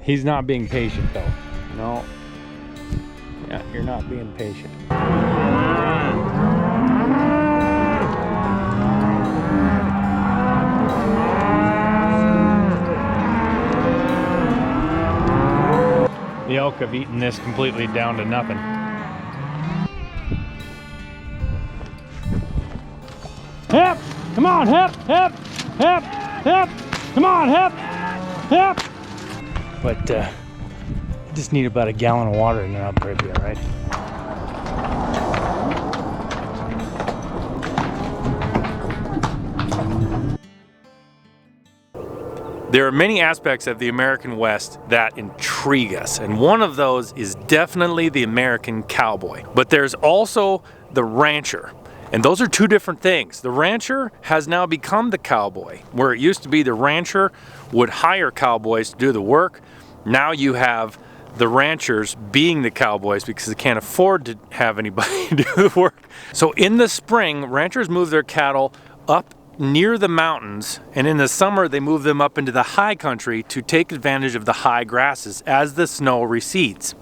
He's not being patient though. No. Yeah, you're not being patient. The elk have eaten this completely down to nothing. Hip! Come on, hip! Hip! Hip! Hip! Come on, hip! Hip! But I just need about a gallon of water and then I'll probably be all right. There are many aspects of the American West that intrigue us, and one of those is definitely the American cowboy. But there's also the rancher, and those are two different things. The rancher has now become the cowboy, where it used to be the rancher would hire cowboys to do the work. Now you have the ranchers being the cowboys because they can't afford to have anybody do the work. So in the spring, ranchers move their cattle up near the mountains, and in the summer they move them up into the high country to take advantage of the high grasses as the snow recedes.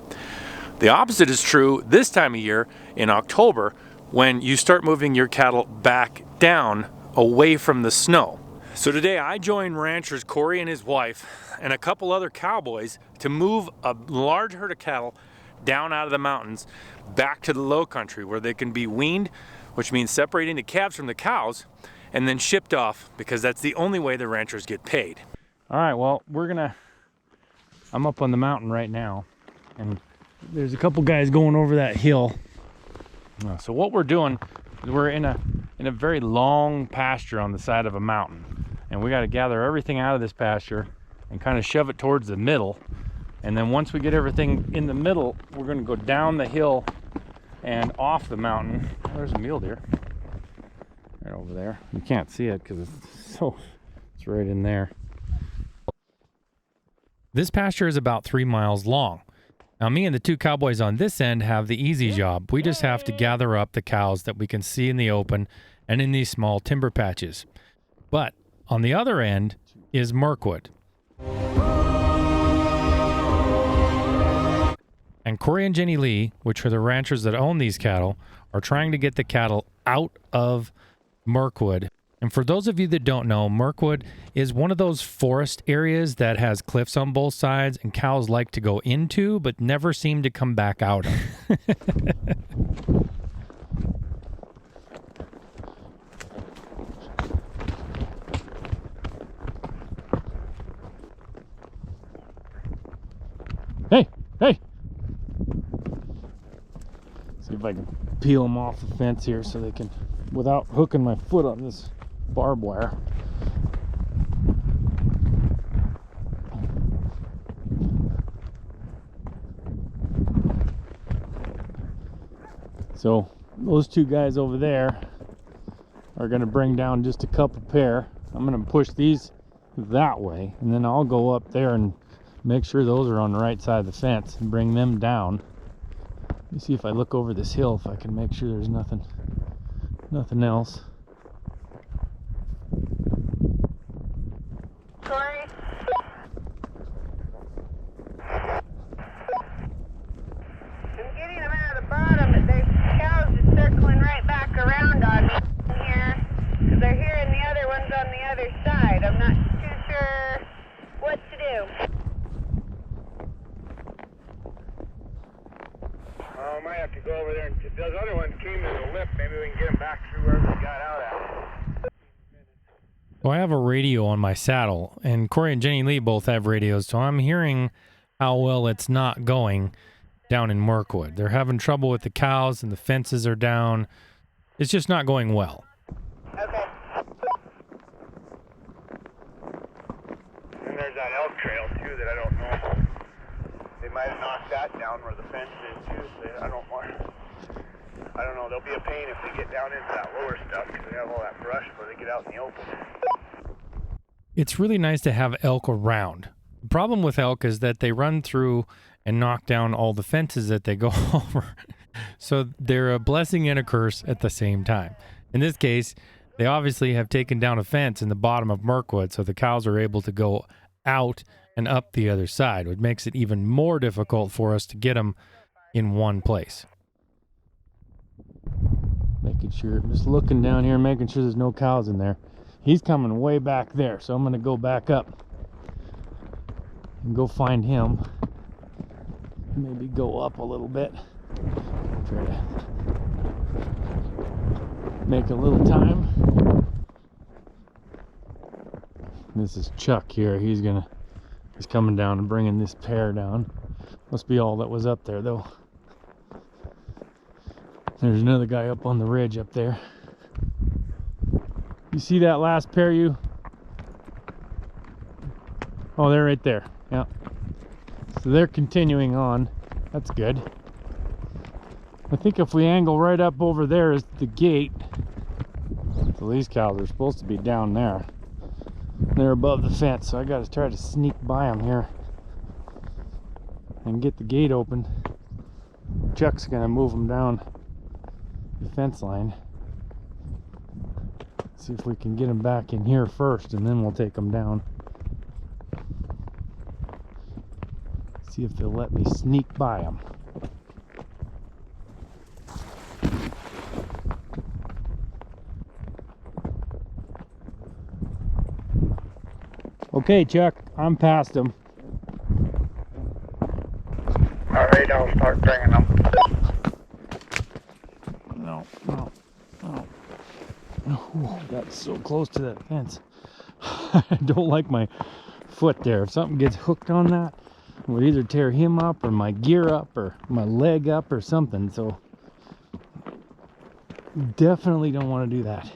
The opposite is true this time of year in October when you start moving your cattle back down away from the snow. So today I joined ranchers Corey and his wife and a couple other cowboys to move a large herd of cattle down out of the mountains back to the low country where they can be weaned, which means separating the calves from the cows, and then shipped off because that's the only way the ranchers get paid. All right, well, I'm up on the mountain right now, and there's a couple guys going over that hill. So what we're doing is we're in a very long pasture on the side of a mountain, and we got to gather everything out of this pasture and kind of shove it towards the middle. And then once we get everything in the middle, we're going to go down the hill and off the mountain. Oh, there's a mule deer. Right over there. You can't see it because it's right in there. This pasture is about 3 miles long. Now me and the two cowboys on this end have the easy job. We just have to gather up the cows that we can see in the open and in these small timber patches. But on the other end is Mirkwood. And Corey and Jenny Lee, which are the ranchers that own these cattle, are trying to get the cattle out of Mirkwood. And for those of you that don't know, Mirkwood is one of those forest areas that has cliffs on both sides and cows like to go into but never seem to come back out of. Hey, hey! See if I can peel them off the fence here so they can, without hooking my foot on this barbed wire. So those two guys over there are going to bring down just a couple pair. I'm going to push these that way, and then I'll go up there and make sure those are on the right side of the fence and bring them down. Let me see if I look over this hill if I can make sure there's nothing else. Corey? I'm getting them out of the bottom, but the cows are circling right back around on me here, because they're hearing the other ones on the other side. I'm not too sure what to do. I might have to go over there, and if those other ones came to the lip, maybe we can get them back through where we got out at. Well, I have a radio on my saddle, and Corey and Jenny Lee both have radios, so I'm hearing how well it's not going down in Mirkwood. They're having trouble with the cows, and the fences are down. It's just not going well. Okay. And there's that elk trail, too, that I don't know. They might have knocked that down where the fence is, too, so I don't know. There'll be a pain if they get down into that lower stuff because they have all that brush before they get out in the open. It's really nice to have elk around. The problem with elk is that they run through and knock down all the fences that they go over. So they're a blessing and a curse at the same time. In this case, they obviously have taken down a fence in the bottom of Mirkwood, so the cows are able to go out and up the other side, which makes it even more difficult for us to get them in one place. Making sure, I'm just looking down here, making sure there's no cows in there. He's coming way back there, so I'm going to go back up and go find him. Maybe go up a little bit. Try to make a little time. This is Chuck here. He's coming down and bringing this pair down. Must be all that was up there though. There's another guy up on the ridge up there. You see that last pair you? Oh, they're right there. Yeah. So they're continuing on. That's good. I think if we angle right up over there is the gate. So these cows are supposed to be down there. They're above the fence, so I gotta try to sneak by them here and get the gate open. Chuck's gonna move them down the fence line. See if we can get them back in here first, and then we'll take them down. See if they'll let me sneak by them. Okay, Chuck, I'm past them. Alright, I'll start bringing them. No. Oh, got so close to that fence. I don't like my foot there. If something gets hooked on that, it would either tear him up or my gear up or my leg up or something. So definitely don't want to do that.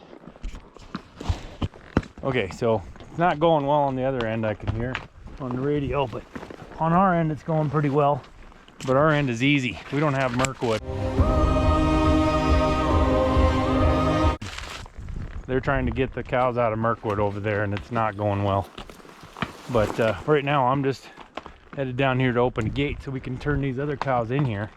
Okay, so it's not going well on the other end, I can hear on the radio, but on our end it's going pretty well. But our end is easy. We don't have Mirkwood. They're trying to get the cows out of Mirkwood over there, and it's not going well. But right now I'm just headed down here to open a gate so we can turn these other cows in here.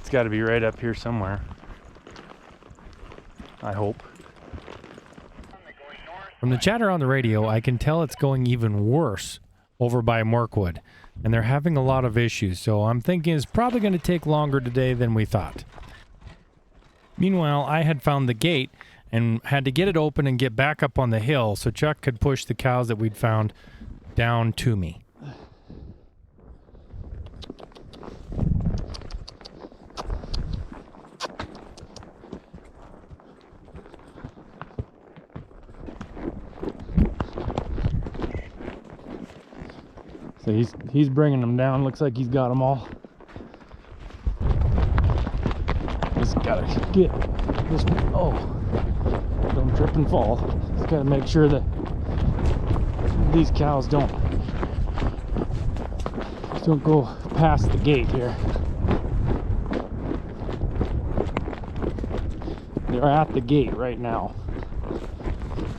It's got to be right up here somewhere, I hope. From the chatter on the radio, I can tell it's going even worse over by Mirkwood, and they're having a lot of issues, so I'm thinking it's probably going to take longer today than we thought. Meanwhile, I had found the gate and had to get it open and get back up on the hill so Chuck could push the cows that we'd found down to me. So he's bringing them down. Looks like he's got them all. Just gotta get this. Oh, don't trip and fall. Just gotta make sure that these cows don't go past the gate here. They're at the gate right now.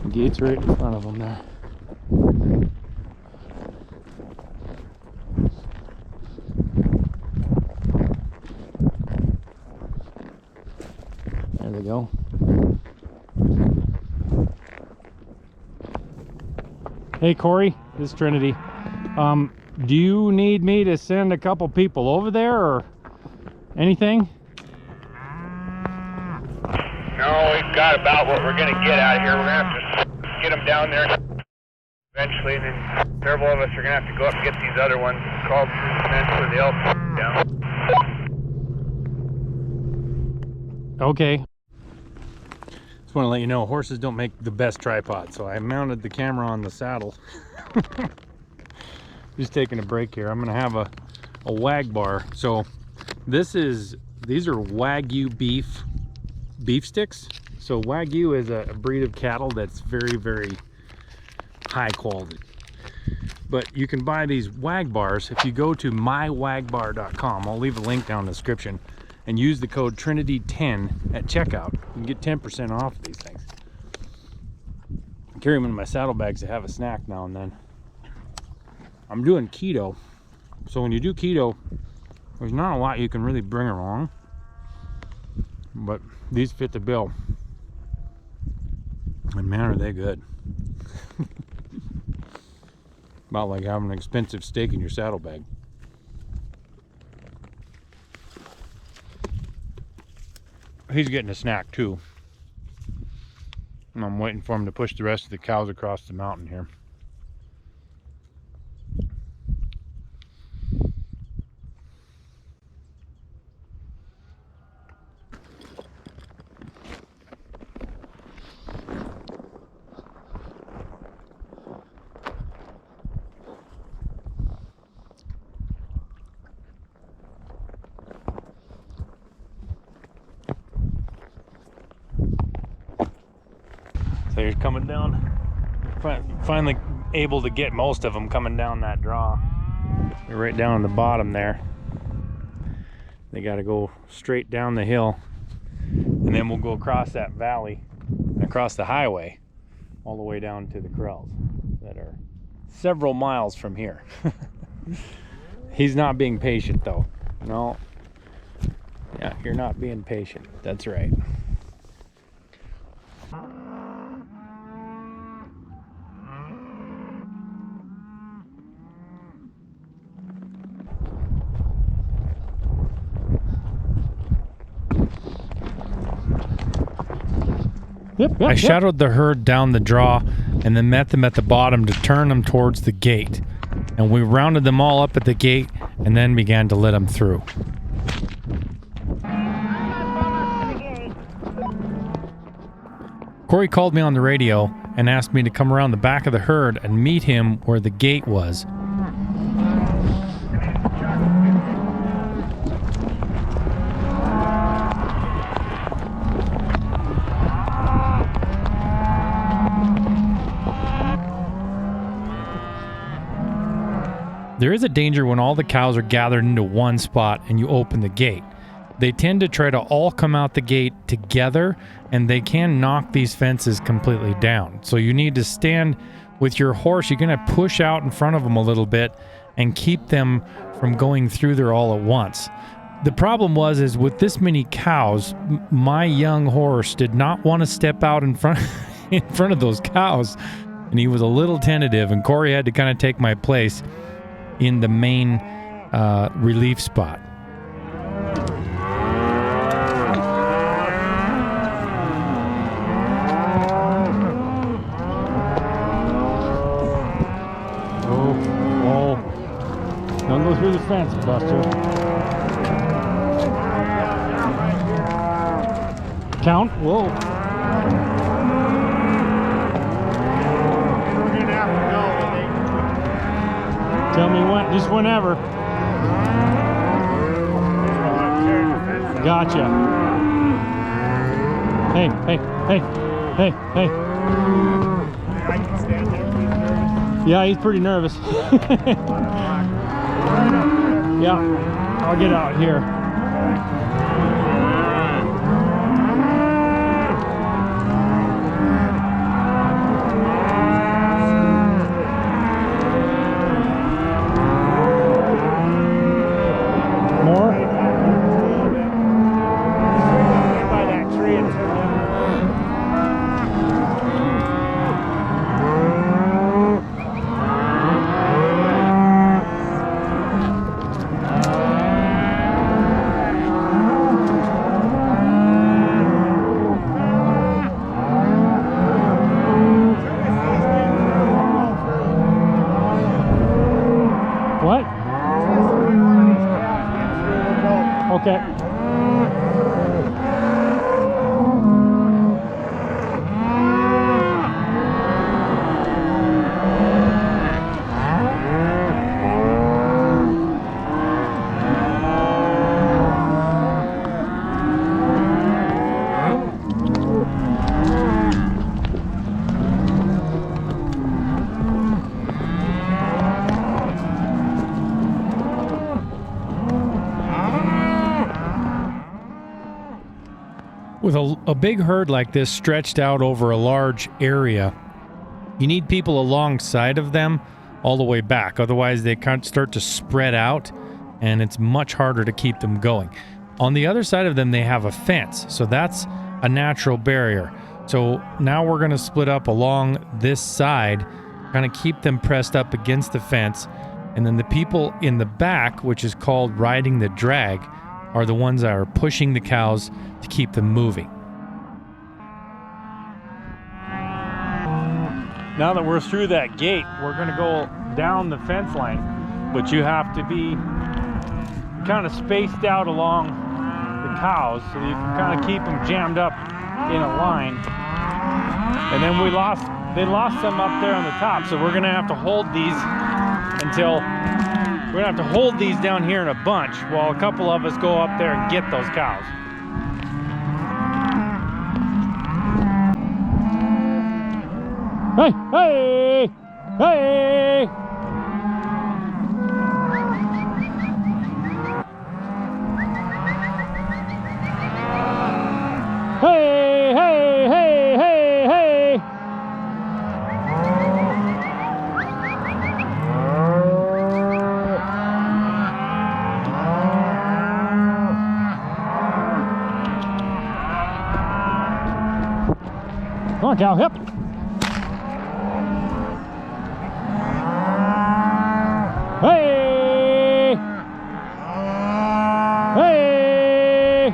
The gate's right in front of them there. There they go. Hey Corey, this is Trinity. Do you need me to send a couple people over there or anything? No, we've got about what we're going to get out of here. We're going to have to get them down there eventually, and then several of us are going to have to go up and get these other ones called through the fence where the elk down. Okay. Just want to let you know, horses don't make the best tripod, so I mounted the camera on the saddle. Just taking a break here. I'm going to have a wag bar. So these are Wagyu beef sticks. So Wagyu is a breed of cattle that's very, very high quality. But you can buy these wag bars if you go to mywagbar.com. I'll leave a link down in the description, and use the code Trinity10 at checkout. You can get 10% off these things. I carry them in my saddlebags to have a snack now and then. I'm doing keto, so when you do keto, there's not a lot you can really bring along. but these fit the bill. And man, are they good. About like having an expensive steak in your saddlebag. He's getting a snack too. And I'm waiting for him to push the rest of the cows across the mountain here. So you're coming down, finally able to get most of them coming down that draw. You're right down on the bottom there. They got to go straight down the hill, and then we'll go across that valley, across the highway, all the way down to the corrals that are several miles from here. He's not being patient though. No. Yeah, you're not being patient. That's right. I shadowed the herd down the draw and then met them at the bottom to turn them towards the gate. And we rounded them all up at the gate and then began to let them through. Corey called me on the radio and asked me to come around the back of the herd and meet him where the gate was. There is a danger when all the cows are gathered into one spot and you open the gate. They tend to try to all come out the gate together, and they can knock these fences completely down. So you need to stand with your horse. You're going to push out in front of them a little bit and keep them from going through there all at once. The problem is with this many cows, my young horse did not want to step out in front of those cows, and he was a little tentative, and Corey had to kind of take my place in the main relief spot. Oh, don't go through the fence, Buster. Count? Whoa. Tell me when, just whenever. Gotcha. Hey. I can stand there. Yeah, he's pretty nervous. Yeah, I'll get out here. Okay. With a big herd like this stretched out over a large area, you need people alongside of them all the way back. Otherwise, they can't start to spread out, and it's much harder to keep them going. On the other side of them, they have a fence. So that's a natural barrier. So now we're going to split up along this side, kind of keep them pressed up against the fence. And then the people in the back, which is called riding the drag, are the ones that are pushing the cows to keep them moving. Now that we're through that gate, we're going to go down the fence line, but you have to be kind of spaced out along the cows so that you can kind of keep them jammed up in a line. And then they lost some up there on the top, so we're going to have to hold these until we're going to have to hold these down here in a bunch while a couple of us go up there and get those cows. Hey, hey, hey! Hey, hey, hey, hey, hey! Come on, cow, hip! Hey! Hey!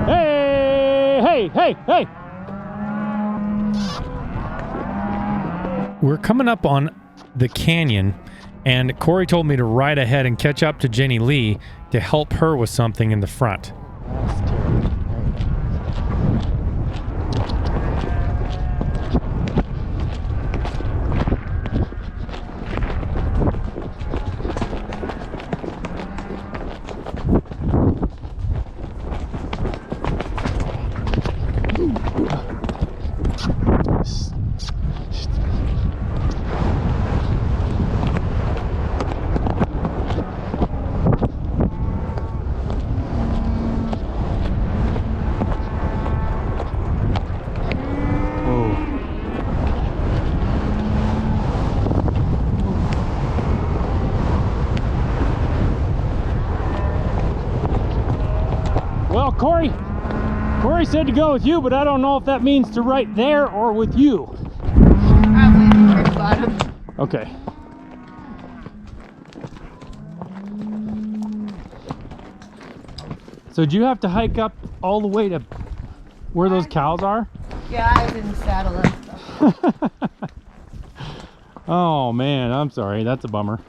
Hey! Hey! Hey! Hey! We're coming up on the canyon, and Corey told me to ride ahead and catch up to Jenny Lee to help her with something in the front. Well, Corey said to go with you, but I don't know if that means to right there or with you. Probably towards the bottom. Okay. So do you have to hike up all the way to where those cows are? Yeah, I didn't saddle and stuff. Oh man, I'm sorry. That's a bummer.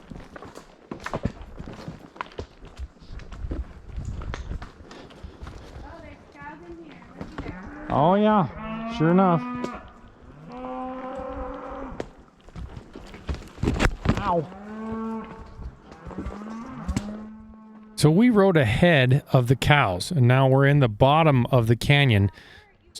Oh yeah, sure enough. Ow. So we rode ahead of the cows, and now we're in the bottom of the canyon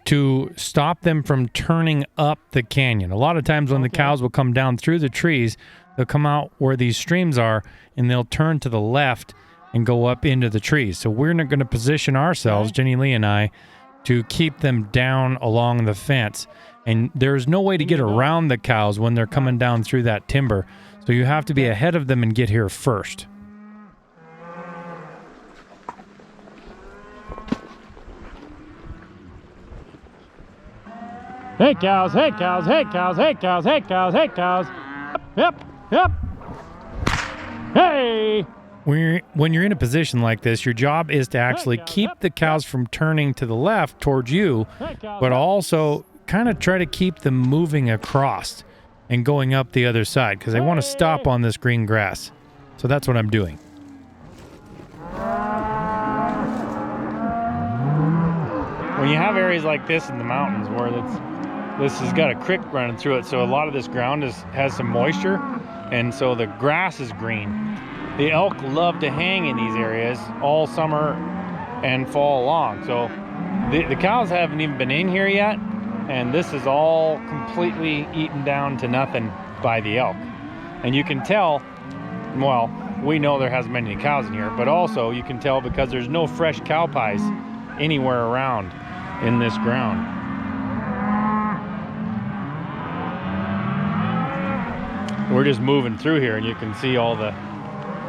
to stop them from turning up the canyon. A lot of times when the cows will come down through the trees, they'll come out where these streams are, and they'll turn to the left and go up into the trees. So we're not going to position ourselves, Jenny Lee and I, to keep them down along the fence. And there's no way to get around the cows when they're coming down through that timber. So you have to be ahead of them and get here first. Hey cows, hey cows, hey cows, hey cows, hey cows, hey cows. Yep, yep. Hey! When you're in a position like this, your job is to actually keep the cows from turning to the left towards you, but also kind of try to keep them moving across and going up the other side because they want to stop on this green grass. So that's what I'm doing. When you have areas like this in the mountains where this has got a creek running through it, so a lot of this ground has some moisture, and so the grass is green. The elk love to hang in these areas all summer and fall long. So the cows haven't even been in here yet, and this is all completely eaten down to nothing by the elk. And you can tell, well, we know there hasn't been any cows in here, but also you can tell because there's no fresh cow pies anywhere around in this ground. We're just moving through here, and you can see all the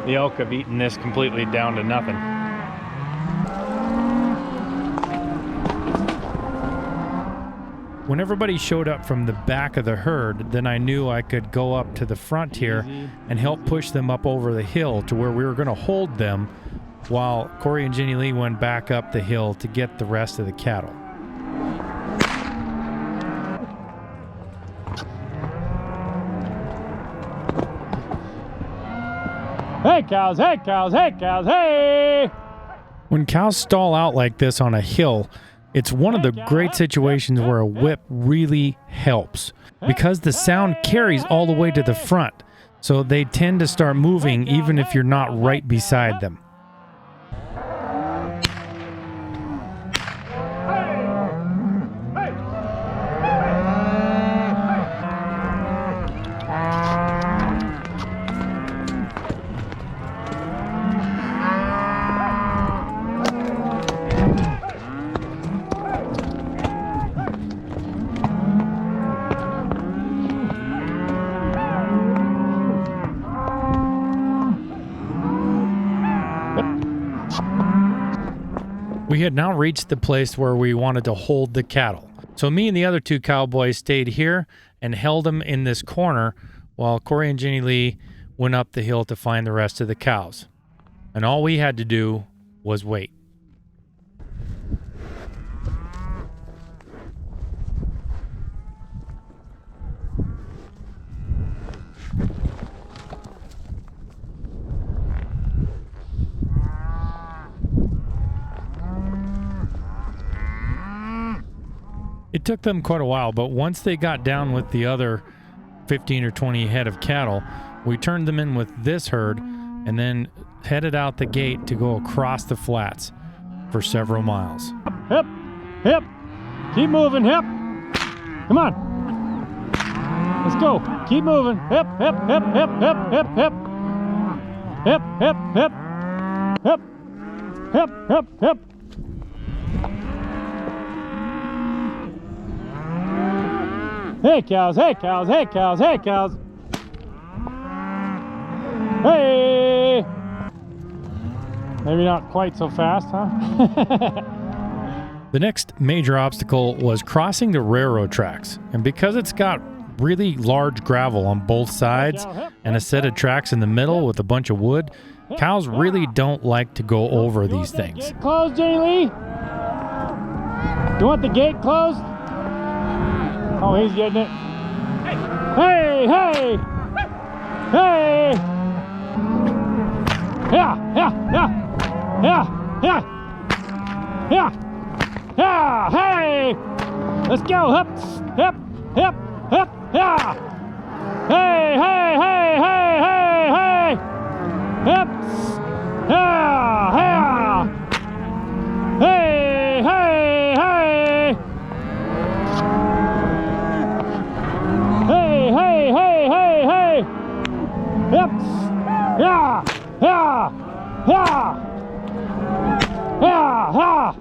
the elk have eaten this completely down to nothing. When everybody showed up from the back of the herd, then I knew I could go up to the front here and help push them up over the hill to where we were going to hold them while Corey and Jenny Lee went back up the hill to get the rest of the cattle. Hey cows, hey cows, hey cows, hey! When cows stall out like this on a hill, it's one of the great situations where a whip really helps because the sound carries all the way to the front, so they tend to start moving even if you're not right beside them. We had now reached the place where we wanted to hold the cattle. So me and the other two cowboys stayed here and held them in this corner while Corey and Jenny Lee went up the hill to find the rest of the cows. And all we had to do was wait. It took them quite a while, but once they got down with the other 15 or 20 head of cattle, we turned them in with this herd and then headed out the gate to go across the flats for several miles. Hip, hip, keep moving, hip. Come on. Let's go. Keep moving. Hip, hip, hip, hip, hip, hip, hip. Hip, hip, hip. Hip, hip, hip, hip. Hey cows, hey cows, hey cows, hey cows. Hey! Maybe not quite so fast, huh? The next major obstacle was crossing the railroad tracks. And because it's got really large gravel on both sides and a set of tracks in the middle with a bunch of wood, cows really don't like to go over these things. Gate closed, Jenny Lee? You want the gate closed? Oh, he's getting it. Hey, hey! Hey! Yeah, yeah, yeah! Yeah, yeah! Yeah! Yeah! Hey! Let's go! Hip! Hip! Hip! Hip! Yeah! Hey, hey, hey, hey, hey, hey! Hip! Yeah! Yeah! Hey, hey, hey! Hey, hey, hey, hey, hey! Yep! Yeah! Yeah! Yeah! Yeah! Yeah!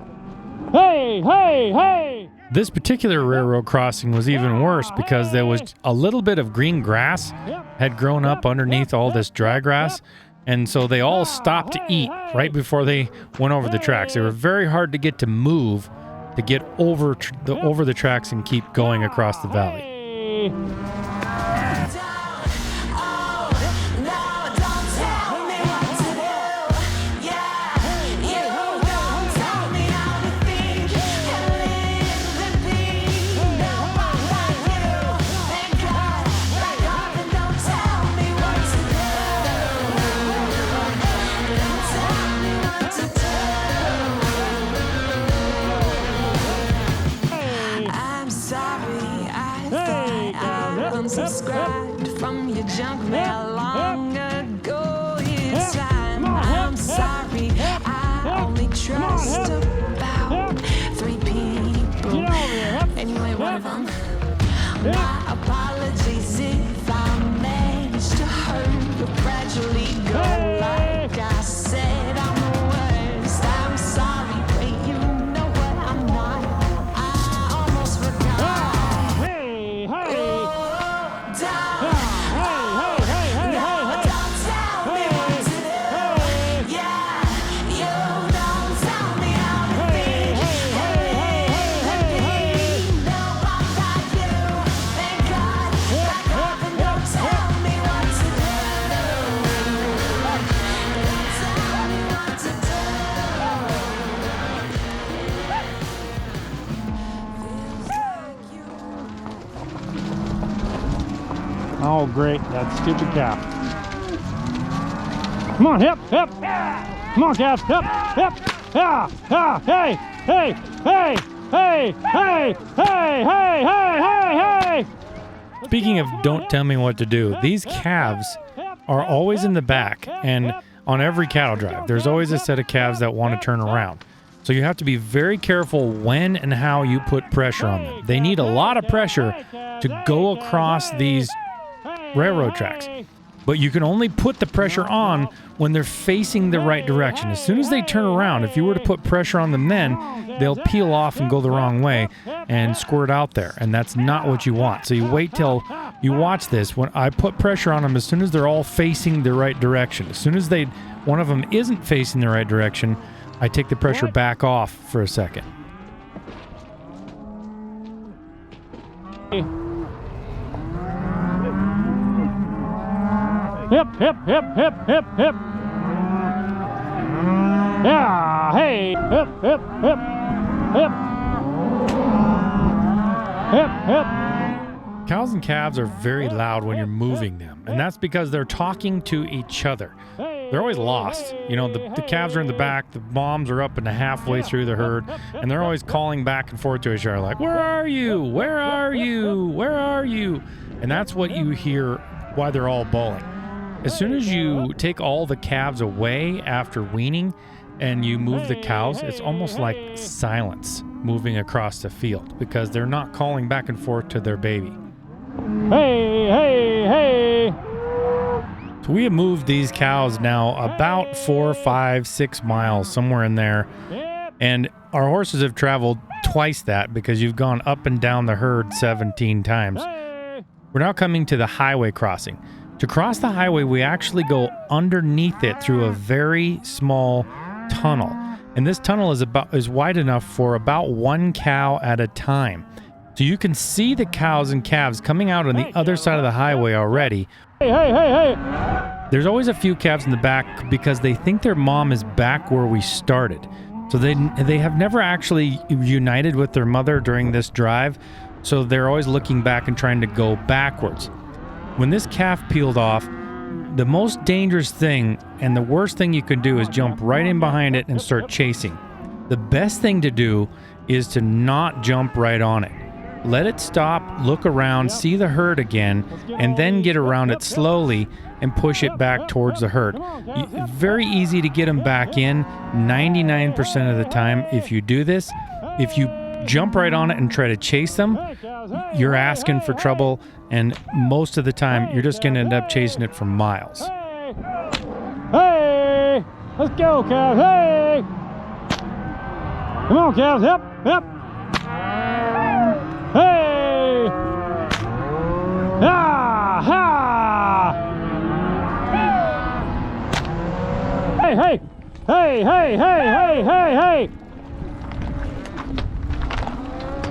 Hey, hey, hey! This particular railroad crossing was even worse because there was a little bit of green grass had grown up underneath all this dry grass, and so they all stopped to eat right before they went over the tracks. They were very hard to get to move to get over the tracks and keep going across the valley. Unsubscribed from your junk mail long ago. It's time. I'm sorry. I only trust about 3 people. And you ain't one of them. My apologies if I managed to hurt you. Gradually go like I said. I'm the worst. I'm sorry, but you know what I'm not. I almost forgot. Hey, hey! Oh, great. That stupid calf. Come on, hip, hip. Come on, calves, hip, hip. Yeah, yeah, hey, hey, hey, hey, hey, hey, hey, hey, hey. Speaking of don't tell me what to do, these calves are always in the back, and on every cattle drive, there's always a set of calves that want to turn around. So you have to be very careful when and how you put pressure on them. They need a lot of pressure to go across these railroad tracks. But you can only put the pressure on when they're facing the right direction. As soon as they turn around, if you were to put pressure on them then, they'll peel off and go the wrong way and squirt out there. And that's not what you want. So you wait till you watch this. When I put pressure on them, as soon as they're all facing the right direction, as soon as one of them isn't facing the right direction, I take the pressure back off for a second. Hip, hip, hip, hip, hip, hip. Yeah, hey, hip, hip, hip, hip. Hip, hip. Cows and calves are very loud when you're moving them, and that's because they're talking to each other. They're always lost. You know, the calves are in the back, the moms are up and halfway through the herd, and they're always calling back and forth to each other like, where are you? Where are you? Where are you? And that's what you hear why they're all bawling. As soon as you take all the calves away after weaning and you move the cows, it's almost like silence moving across the field because they're not calling back and forth to their baby. Hey, hey, hey. So we have moved these cows now about 4, 5, 6 miles, somewhere in there. And our horses have traveled twice that because you've gone up and down the herd 17 times. We're now coming to the highway crossing. To cross the highway, we actually go underneath it through a very small tunnel. And this tunnel is wide enough for about one cow at a time. So you can see the cows and calves coming out on the other side of the highway already. Hey, hey, hey, hey. There's always a few calves in the back because they think their mom is back where we started. So they have never actually united with their mother during this drive. So they're always looking back and trying to go backwards. When this calf peeled off, the most dangerous thing and the worst thing you can do is jump right in behind it and start chasing. The best thing to do is to not jump right on it. Let it stop, look around, see the herd again, and then get around it slowly and push it back towards the herd. Very easy to get them back in 99% of the time if you do this. If you jump right on it and try to chase them, you're asking for trouble, and most of the time you're just going to end up chasing it for miles. Hey, let's go, calves. Hey, come on, calves. Yep, yep. Hey, ah, ha. Hey, hey, hey, hey, hey, hey, hey, hey.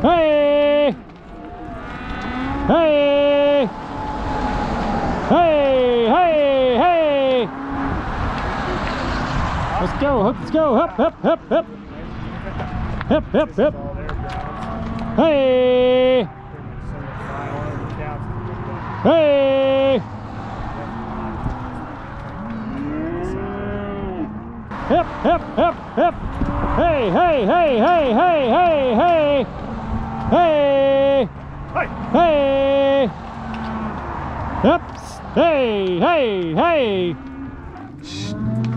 Hey! Hey! Hey! Hey! Hey! Let's go! Let's go! Hip! Hip! Hip! Hip! Hip! Hip! Hip! Hey! Hey! Hip! Hip! Hip! Hip! Hey! Hey! Hey! Hey! Hey! Hey! Hey! Hey! Hey! Yep! Hey! Hey! Hey!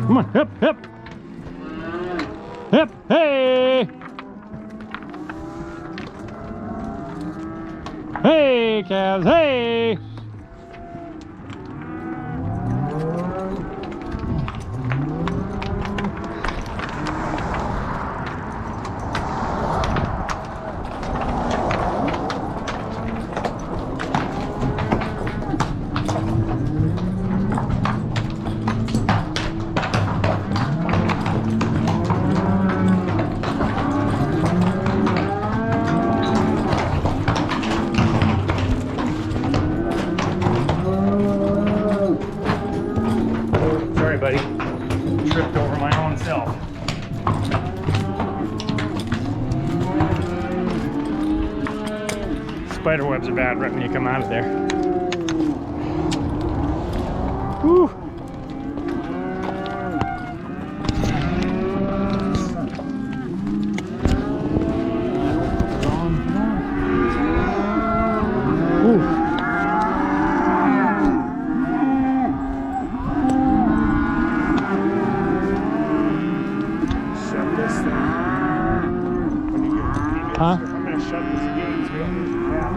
Come on! Hip! Hip! Hip! Hey! Hey, calves! Hey! Buddy, tripped over my own self. Spider webs are bad right when you come out of there. Woo. Shut this thing. Huh? I'm gonna shut this gate so we don't lose the calf.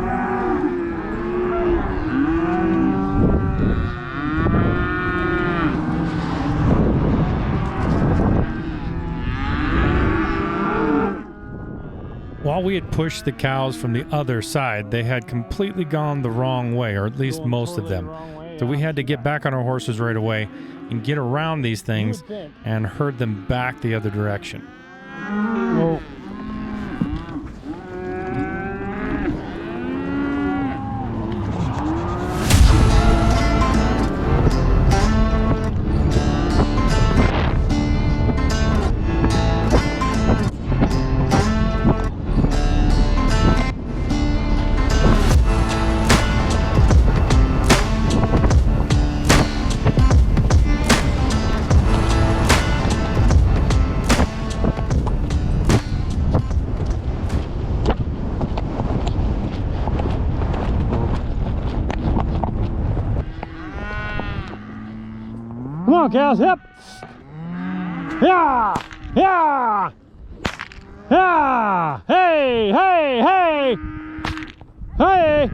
While we had pushed the cows from the other side, they had completely gone the wrong way, or at least most of them. So we had to get back on our horses right away and get around these things and herd them back the other direction. Oh. Come on, cows, hip! Yeah! Yeah! Yeah! Hey! Hey! Hey! Hey!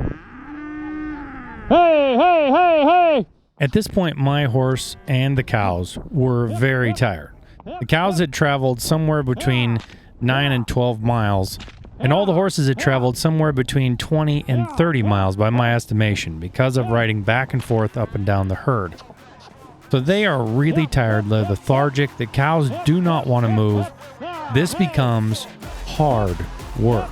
Hey! Hey! Hey! Hey! At this point, my horse and the cows were very tired. The cows had traveled somewhere between 9 and 12 miles, and all the horses had traveled somewhere between 20 and 30 miles by my estimation because of riding back and forth up and down the herd. So they are really tired, they're lethargic, the cows do not want to move. This becomes hard work.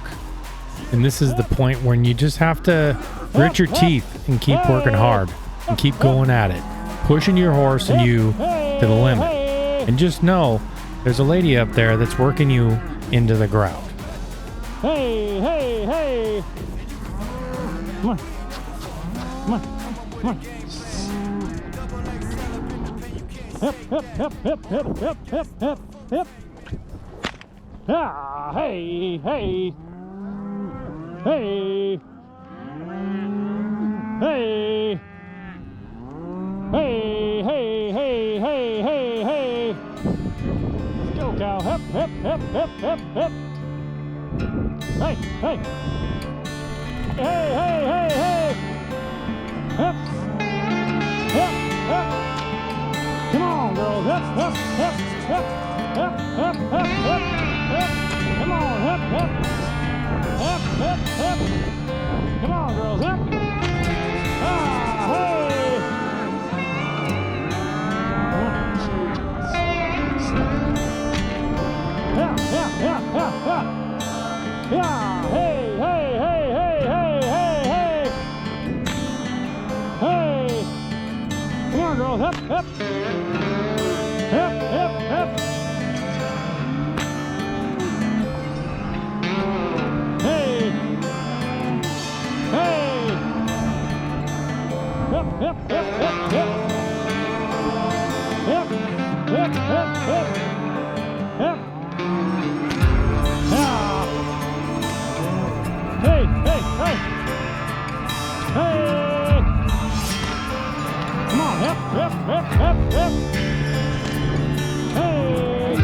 And this is the point when you just have to grit your teeth and keep working hard and keep going at it, pushing your horse and you to the limit. And just know there's a lady up there that's working you into the ground. Hey, hey, hey! Come on. Come on. Come on. Hip, hip, hip, hip, hip, hip, hip, hip, hip. Ah, hey, hey. Hey. Hey. Hey, hey, hey, hey, hey, hey. Let's go, cow. Hip, hip, hip, hip, hip, hip. Hey, hey. Hey, hey, hey, hey. Hip. Hip, hip. Come on, girls. Hip, hip, hip, hip, hip, hip, hip, hip, hip. Come on, hip, hip. Hip, hip, hip. Come on, girls. Hip. Ah, hey. Yeah, yeah, yeah, yeah, yeah. Yeah, hey, hey, hey, hey, hey, hey, hey. Hey. Come on, girls. Hip, hip. Hip, hip, hip. Hey. Hey. Hip, hip, hip, hip, hip. Hip, hip, hip, hip. Hip. Yeah. Hey, hey, hey. Hey. Come on, hip, hip, hip, hip, hip. Hey.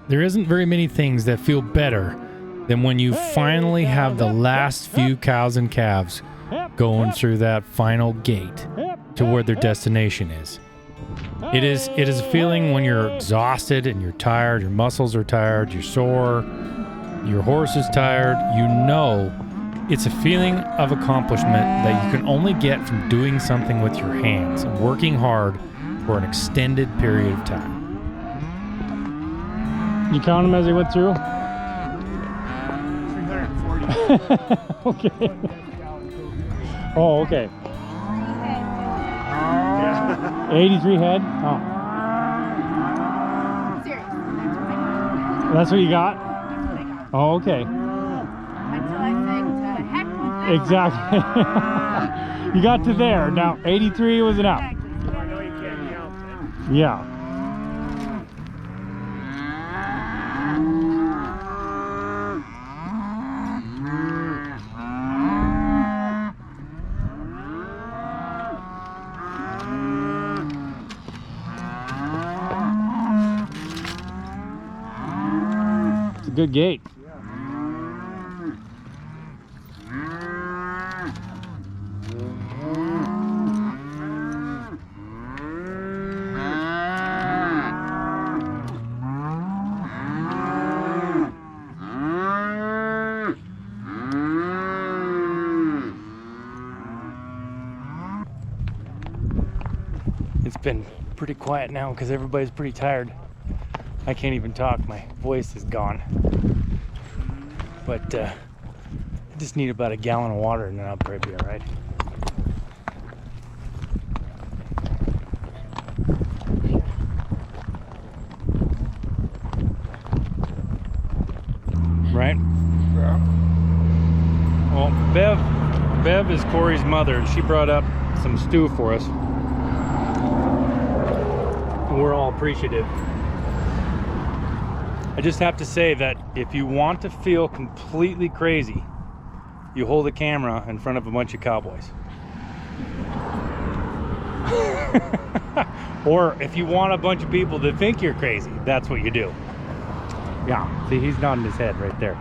There isn't very many things that feel better than when you finally have the last few cows and calves going through that final gate to where their destination is. It is a feeling when you're exhausted and you're tired, your muscles are tired, you're sore, your horse is tired. You know, it's a feeling of accomplishment that you can only get from doing something with your hands and working hard for an extended period of time. You count them as they went through? 340. Okay. Oh, okay. 83 head? Oh. That's what you got? Oh, okay. Until I said, to heck with that. Exactly. You got to there. Now, 83 was enough. I know you can't count that. Yeah. It's a good gait. It's been pretty quiet now because everybody's pretty tired. I can't even talk, my voice is gone. But I just need about a gallon of water and then I'll probably be all right. Right? Yeah. Well, Bev is Corey's mother and she brought up some stew for us. We're all appreciative. I just have to say that if you want to feel completely crazy, you hold a camera in front of a bunch of cowboys. Or if you want a bunch of people to think you're crazy, that's what you do. Yeah, see, he's nodding his head right there.